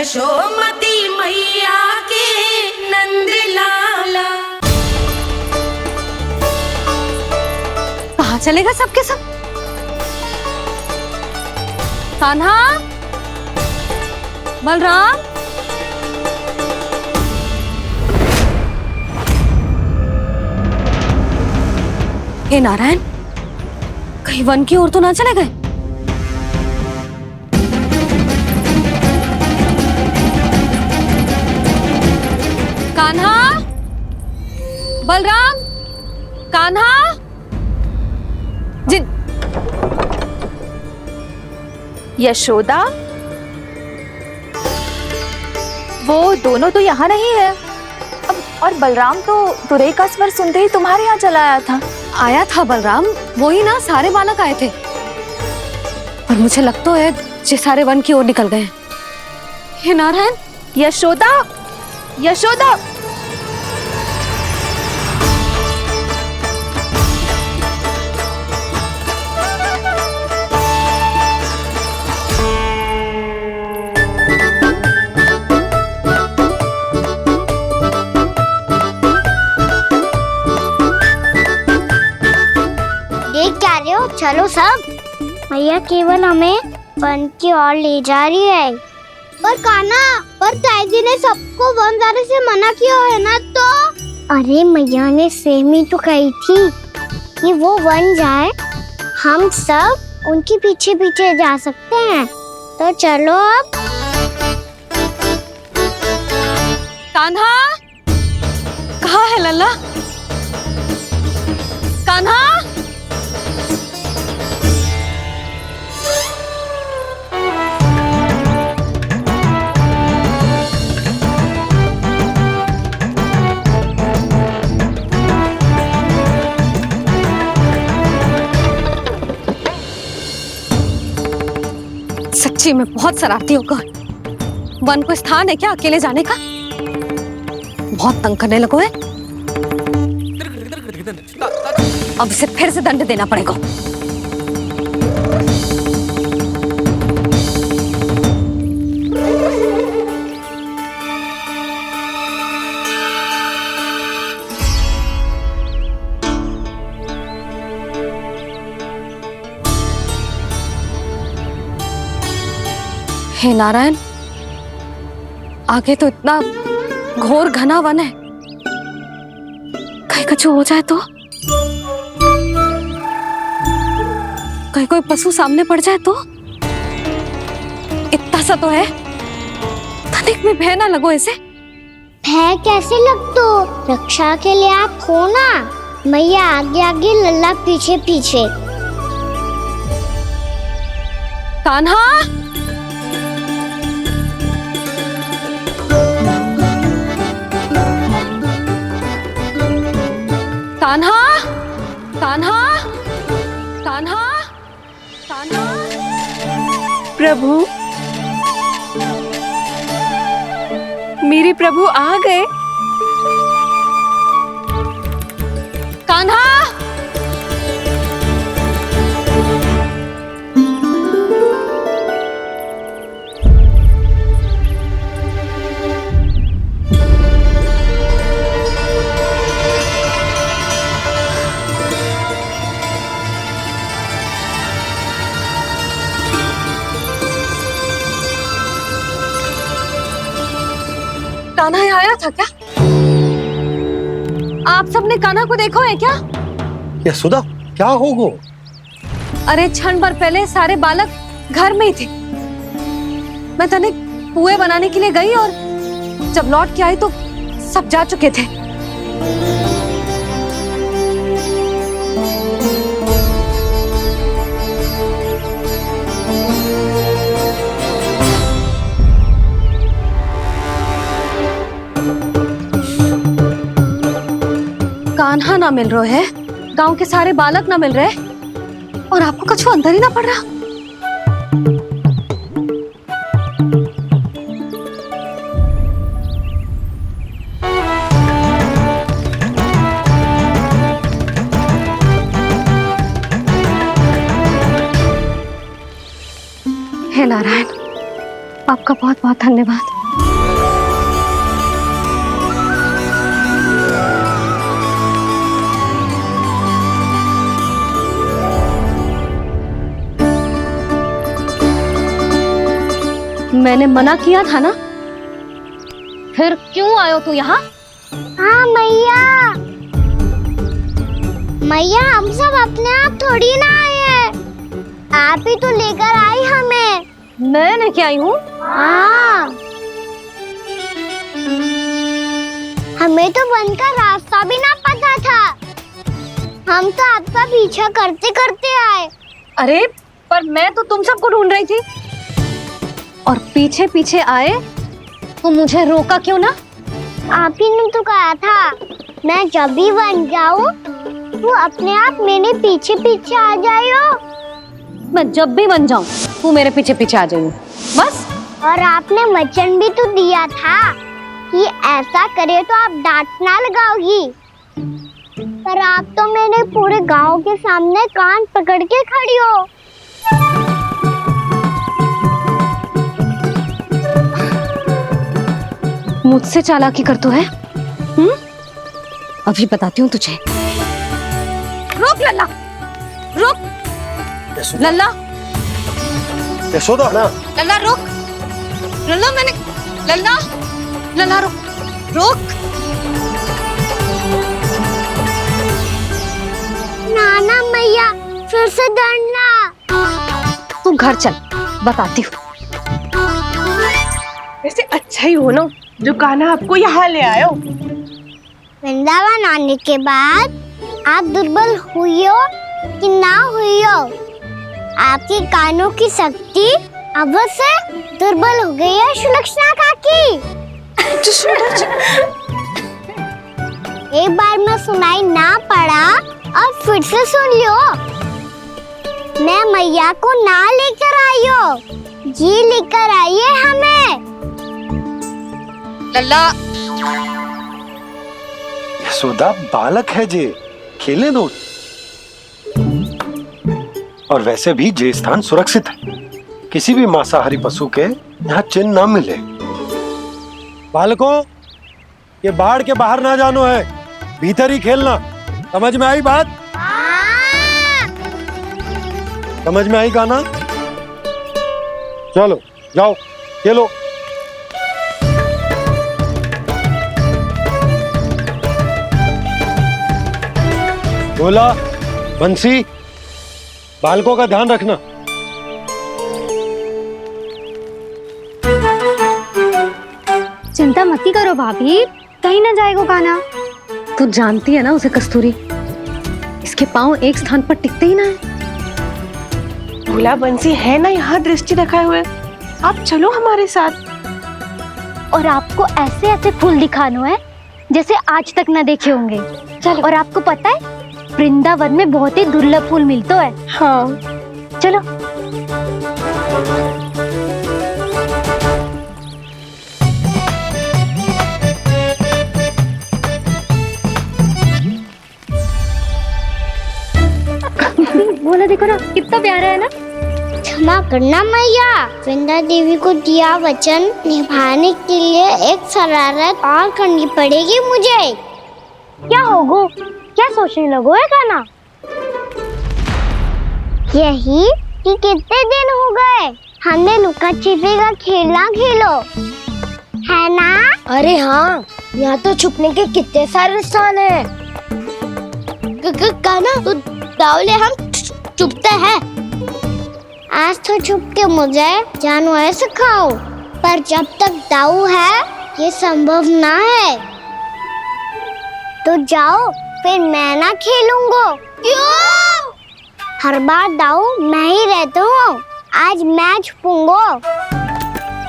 यशोमती मैया के नंद लाला। कहाँ चले गए सबके सब? कान्हा, बलराम, हे नारायण, कहीं वन की ओर तो ना चले गए? कान्हा, बलराम, कान्हा, जिन यशोदा, वो दोनों तो यहाँ नहीं है। और बलराम तो तुरई का स्वर सुनते ही तुम्हारे यहाँ चला आया था। आया था बलराम, वही ना सारे बालक आए थे। और मुझे लगता है ये सारे वन की ओर निकल गए। हे नारायण, यशोदा, यशोदा, चलो सब, मैया केवल हमें वन की ओर ले जा रही है। पर कान्हा, पर ताईजी ने सबको वन जाने से मना किया है ना। तो अरे मैया ने सेमी तो कही थी कि वो वन जाए, हम सब उनके पीछे पीछे जा सकते हैं। तो चलो अब। कान्हा, कहाँ है लल्ला? कान्हा, सच्ची में बहुत शरारती होकर वन को स्थान है क्या अकेले जाने का? बहुत तंग करने लगो है। अब इसे फिर से दंड देना पड़ेगा। हे नारायण, आगे तो इतना घोर घना वन है, कहीं कुछ हो जाए तो? कहीं कोई पशु सामने पड़ जाए तो? इतना सा तो है, तनिक में भय ना लगो इसे। भय कैसे लग तो? रक्षा के लिए आप हो ना। मैया आगे आगे, लल्ला पीछे पीछे। कान्हा, कान्हा, कान्हा, कान्हा, कान्हा। प्रभु, मेरे प्रभु आ गए। कान्हा, कान्हा यहाँ आया था क्या? आप सबने कान्हा को देखो है क्या? यशोदा, क्या हो गो? अरे क्षण भर पहले सारे बालक घर में ही थे। मैं तनिक पुए बनाने के लिए गई और जब लौट के आई तो सब जा चुके थे। कान्हा ना मिल रहे है, गांव के सारे बालक ना मिल रहे, और आपको कुछ अंदर ही ना पड़ रहा। हे नारायण, आप आपका बहुत बहुत धन्यवाद। मैंने मना किया था ना, फिर क्यों आयो तू यहाँ? हाँ मैया, मैया हम सब अपने आप थोड़ी ना आए हैं, आप ही तो लेकर आई हमें। मैं लेके आई हूँ? हाँ, हमें तो वन का रास्ता भी ना पता था, हम तो आपका पीछा करते करते आए। अरे पर मैं तो तुम सबको ढूंढ रही थी और पीछे पीछे आए तो मुझे रोका क्यों ना? आप ही ने तो कहा था मैं जब भी बन जाऊं तू अपने आप मेरे पीछे पीछे आ जाइयो। मैं जब भी बन जाऊं तू मेरे पीछे पीछे आ जाइयो बस। और आपने वचन भी तो दिया था कि ऐसा करे तो आप डांट ना लगाओगी, पर आप तो मेरे पूरे गांव के सामने कान पकड़ के खड़ी हो। मुझसे चालाकी कर तो है? अभी बताती हूँ तुझे। रुक लल्ला, रुक लल्ला, यशोदा ना, लल्ला रुक, लल्ला मैंने, लल्ला, लल्ला रुक, रुक। नाना मैया फिर से डरना। तू घर चल, बताती हूँ। वैसे अच्छा ही हो ना जो कान्हा आपको यहाँ ले आयो। वृंदावन आने के बाद आप दुर्बल हुई हो कि ना हुई हो, आपके कानों की शक्ति अब से दुर्बल हो गई है सुलक्षणा काकी। एक बार में सुनाई ना पड़ा और फिर से सुन लियो। मैं मैया को ना लेकर आई हो, जी लेकर आई है हमें। लल्ला, यशोदा बालक है जे, खेलने दो। और वैसे भी जे स्थान सुरक्षित है, किसी भी मांसाहारी पशु के यहाँ चिन्ह ना मिले। बालकों, ये बाढ़ के बाहर ना जानो है, भीतर ही खेलना। समझ में आई बात? समझ में आई कान्हा? चलो जाओ खेलो। बोला बंसी, बालकों का ध्यान रखना। चिंता मत करो भाभी, कहीं ना जाएगा कान्हा। तू जानती है ना उसे कस्तूरी, इसके पांव एक स्थान पर टिकते ही ना है। भोला बंसी है ना यहाँ दृष्टि रखाए हुए, आप चलो हमारे साथ। और आपको ऐसे ऐसे फूल दिखानो है जैसे आज तक न देखे होंगे। चलो। और आपको पता है वृंदावन में बहुत ही दुर्लभ फूल मिलते हैं। हाँ चलो। बोला देखो ना कितना प्यारा है ना। क्षमा करना मैया, वृंदा देवी को दिया वचन निभाने के लिए एक शरारत और करनी पड़ेगी मुझे। क्या होगो, क्या सोचने लगो है कान्हा? यही कि कितने दिन हो गए हमने लुका छिपी का खेलना खेलो, है ना? अरे हाँ, यहाँ तो छुपने के कितने सारे स्थान है। कान्हा तू दावले, हम छुपते हैं। आज तो छुप के मुझे जानवर सिखाओ, पर जब तक दाऊ है ये संभव ना है। तो जाओ, फिर मैं ना खेलूंगा। क्यों? हर बार दाऊ मैं ही रहता हूँ, आज मैं छुपूंगा।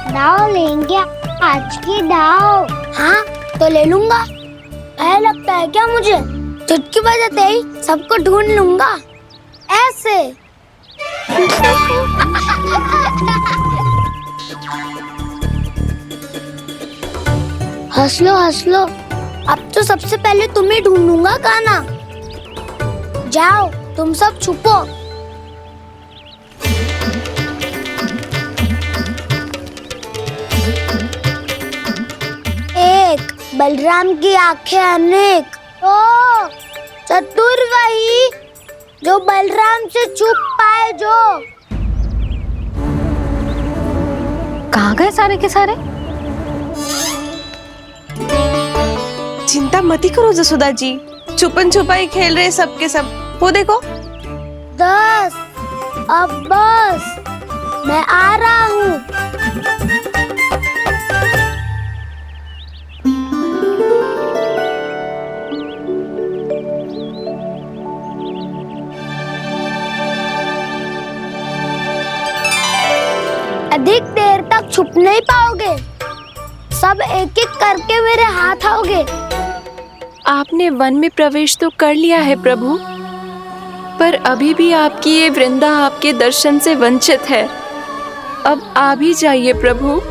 दाऊ लेंगे आज की दाऊ। हाँ तो ले लूंगा। ऐसा लगता है क्या मुझे? चुटकी बजाते ही सबको ढूंढ लूंगा ऐसे। हंस लो, अब तो सबसे पहले तुम्हें ढूंढूंगा कान्हा। जाओ तुम सब छुपो। बलराम की आंखें अनेक। ओ चतुर वही जो बलराम से छुप पाए। जो कहाँ गए सारे के सारे? चिंता मत ही करो जसोदा जी, छुपन छुपाई खेल रहे सब के सब। वो देखो 10 अब बस, मैं आ रहा हूँ। अधिक देर तक छुप नहीं पाओगे, सब एक एक करके मेरे हाथ आओगे। आपने वन में प्रवेश तो कर लिया है प्रभु, पर अभी भी आपकी ये वृंदा आपके दर्शन से वंचित है। अब आ भी जाइए प्रभु।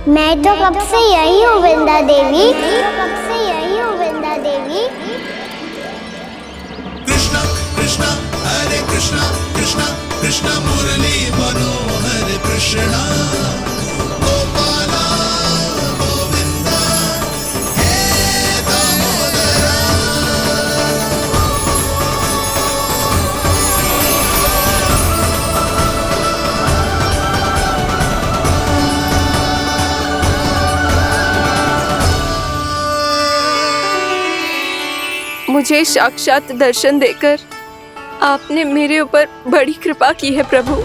मैं तो कब से यही हूँ वृंदा देवी, कब से यही हूँ वृंदा देवी। कृष्णा कृष्णा हरे कृष्णा कृष्णा कृष्णा मुरली मनोहर कृष्णा गोपाला गोविंदा हे दामोदरा। मुझे साक्षात दर्शन देकर आपने मेरे ऊपर बड़ी कृपा की है प्रभु।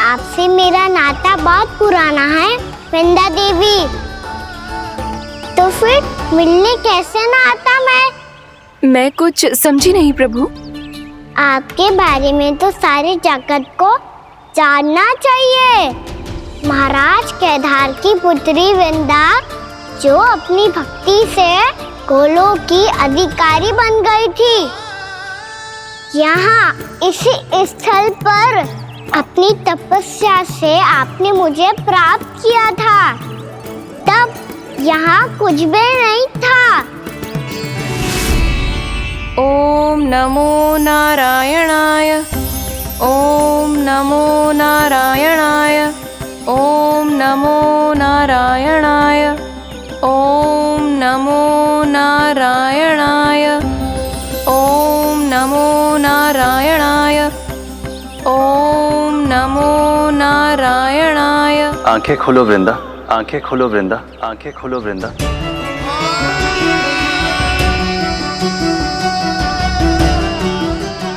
आपसे मेरा नाता बहुत पुराना है वृंदा देवी, तो फिर मिलने कैसे ना आता मैं कुछ समझी नहीं प्रभु। आपके बारे में तो सारे जगत को जानना चाहिए। महाराज केदार की पुत्री वृंदा, जो अपनी भक्ति से गोलोक की अधिकारी बन गई थी, यहाँ इसी स्थल पर अपनी तपस्या से आपने मुझे प्राप्त किया था। तब यहाँ कुछ भी नहीं था। ओम नमो नारायणाय, ओम नमो नारायणाय, ओम नमो नारायणाय, ओम नमो नारायणाय, ओम नमो नारायणाय, ओम नमो नारायणाय। आंखें खोलो वृंदा, आंखें खोलो वृंदा, आंखें खोलो वृंदा।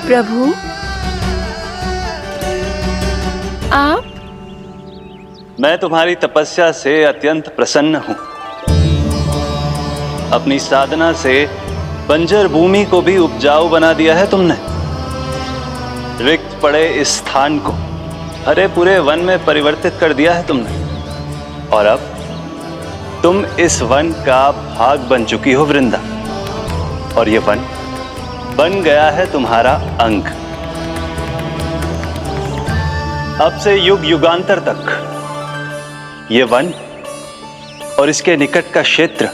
प्रभु आप? मैं तुम्हारी तपस्या से अत्यंत प्रसन्न हूं। अपनी साधना से बंजर भूमि को भी उपजाऊ बना दिया है तुमने। रिक्त पड़े इस स्थान को हरे पूरे वन में परिवर्तित कर दिया है तुमने, और अब तुम इस वन का भाग बन चुकी हो वृंदा, और ये वन बन गया है तुम्हारा अंग। अब से युग युगांतर तक ये वन और इसके निकट का क्षेत्र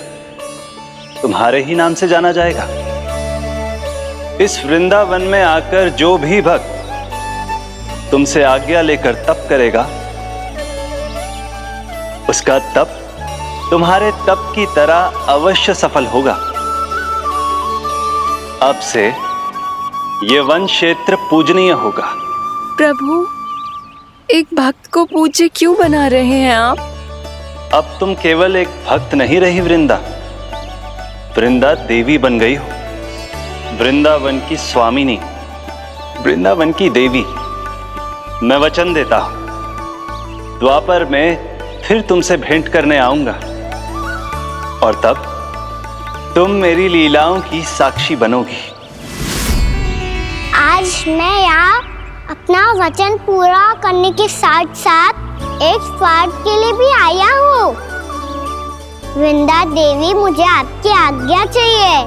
तुम्हारे ही नाम से जाना जाएगा। इस वृंदावन में आकर जो भी भक्त तुमसे आज्ञा लेकर तप करेगा, उसका तप तुम्हारे तप की तरह अवश्य सफल होगा। अब से ये वन क्षेत्र पूजनीय होगा। प्रभु, एक भक्त को पूज्य क्यों बना रहे हैं आप? अब तुम केवल एक भक्त नहीं रही वृंदा, वृंदा देवी बन गई हो। वृंदावन की स्वामिनी, वृंदावन की देवी। मैं वचन देता हूं, द्वापर में फिर तुमसे भेंट करने आऊंगा, और तब तुम मेरी लीलाओं की साक्षी बनोगी। आज मैं यहाँ अपना वचन पूरा करने के साथ साथ एक स्वार्थ के लिए भी आया हूँ। वृंदा देवी, मुझे आपकी आज्ञा चाहिए।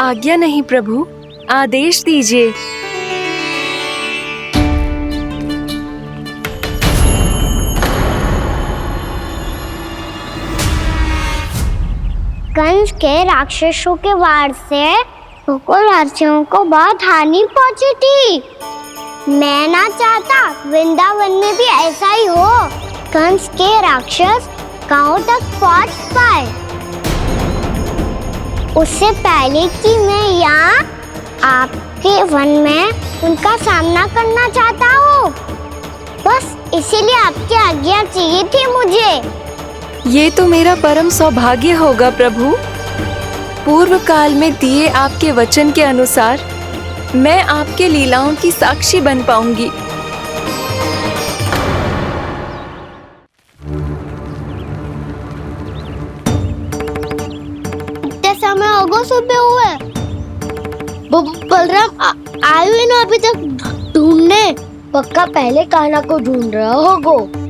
आज्ञा नहीं प्रभु, आदेश दीजिए। कंस के राक्षसों के वार से गोकुलवासियों को बहुत हानि पहुंची थी। मैं ना चाहता वृंदावन में भी ऐसा ही हो। कंस के राक्षस गांव तक पहुंच पाए। उससे पहले कि मैं यहाँ आपके वन में उनका सामना करना चाहता हूँ। बस इसीलिए आपकी आज्ञा चाहिए थी मुझे। ये तो मेरा परम सौभाग्य होगा प्रभु। पूर्व काल में दिए आपके वचन के अनुसार मैं आपके लीलाओं की साक्षी बन पाऊंगी। इतने समय होगा सुबह हुए, बलराम आए हुए ना अभी तक ढूंढने। पक्का पहले कान्हा को ढूंढ रहा होगा।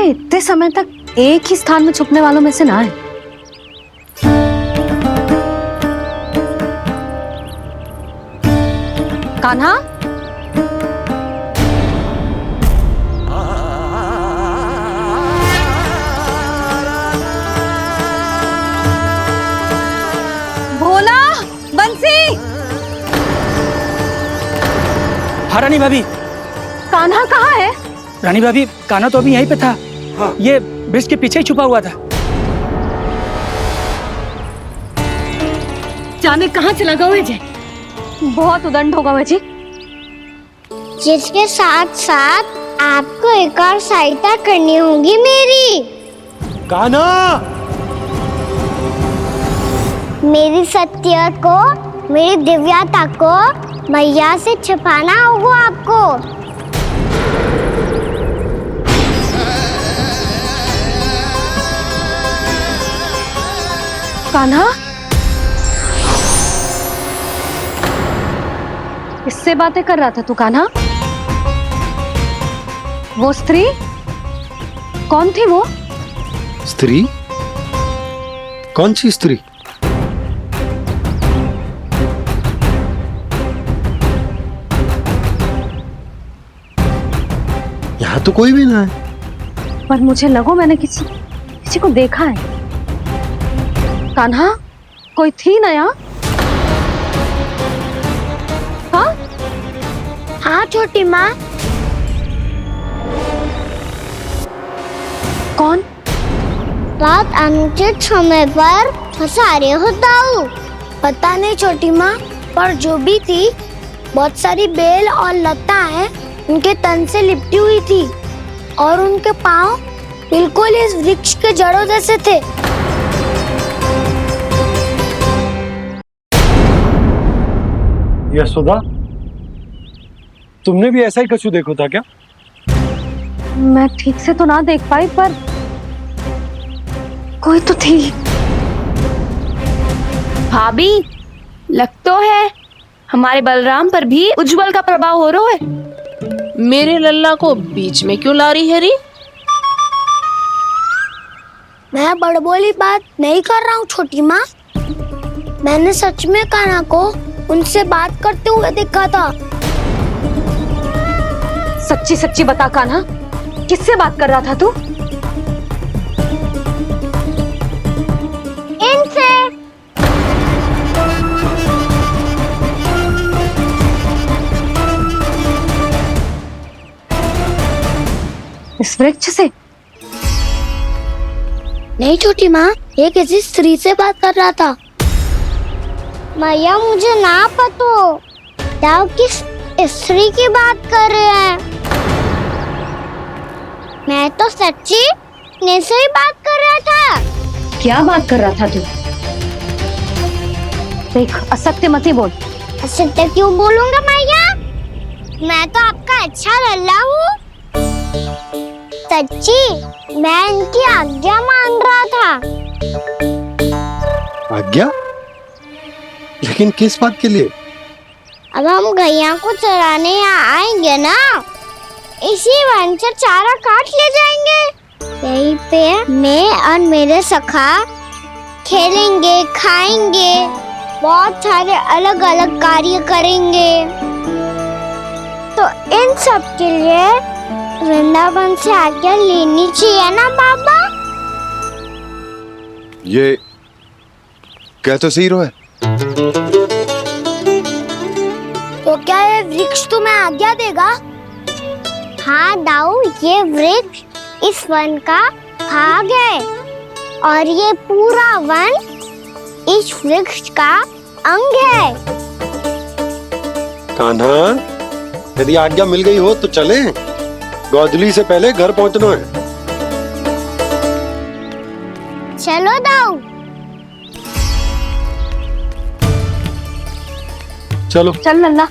इतने समय तक एक ही स्थान में छुपने वालों में से ना है। कान्हा, भोला, बंसी। हाँ रानी भाभी। कान्हा कहाँ है? रानी भाभी, कान्हा तो अभी यहीं पे था। हाँ। ये ब्रिज के पीछे ही छुपा हुआ था। जाने कहाँ चला गया है? बहुत उदंड होगा जी। जिसके साथ साथ आपको एक और सहायता करनी होगी मेरी। कान्हा, मेरी सत्य को, मेरी दिव्यता को मैया से छिपाना होगा आपको। कान्हा, किससे बातें कर रहा था तू कान्हा? वो स्त्री कौन थी? वो स्त्री? कौन सी स्त्री? यहाँ तो कोई भी ना है। पर मुझे लगो मैंने किसी को देखा है। कान्हा, कोई थी ना यहाँ? हाँ? हाँ छोटी माँ। कौन? रात अनुचित समय पर फंसारे होता हूँ। पता नहीं छोटी माँ, पर जो भी थी बहुत सारी बेल और लता है उनके तन से लिपटी हुई थी और उनके पाँव बिल्कुल इस वृक्ष के जड़ों जैसे थे। यशोदा, तुमने भी ऐसा ही कछु देखा था क्या? मैं ठीक से तो ना देख पाई, पर कोई तो थी। भाभी, लग तो है हमारे बलराम पर भी उज्जवल का प्रभाव हो रहा है। मेरे लल्ला को बीच में क्यों ला रही है री? मैं बड़बोली बात नहीं कर रहा हूँ छोटी माँ। मैंने सच में कान्हा को उनसे बात करते हुए देखा था। सच्ची सच्ची बता कान्हा, किससे बात कर रहा था तू? इनसे। इस वृक्ष से? नहीं छोटी माँ, ये किसी स्त्री से बात कर रहा था। मैया मुझे ना पतो आप किस स्त्री की बात कर रहे हैं। मैं तो सच्ची ने से ही बात कर रहा था। क्या बात कर रहा था तू? देख, असत्य मत ही बोल। असत्य क्यों बोलूंगा मैया? मैं तो आपका अच्छा लल्ला हूँ। सच्ची मैं इनकी आज्ञा मान रहा था। आज्ञा? लेकिन किस बात के लिए? अब हम गैया को चराने यहाँ आएंगे ना, इसी वन से चारा काट ले जाएंगे। यहीं पे मैं और मेरे सखा खेलेंगे, खाएंगे, बहुत सारे अलग अलग कार्य करेंगे। तो इन सब के लिए वृंदावन से आज्ञा लेनी चाहिए ना बाबा? ये क्या तो सही रो है। तो क्या ये वृक्ष तुम्हें आज्ञा देगा? हाँ दाऊ, ये वृक्ष इस वन का भाग है और ये पूरा वन इस वृक्ष का अंग है। कान्हा, यदि आज्ञा मिल गई हो तो चले, गोधूली से पहले घर पहुंचना है। चलो दाऊ। चलो चल लल्ला।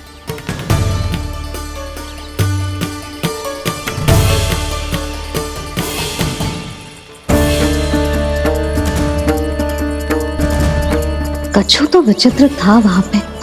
कछु तो विचित्र था वहां पे।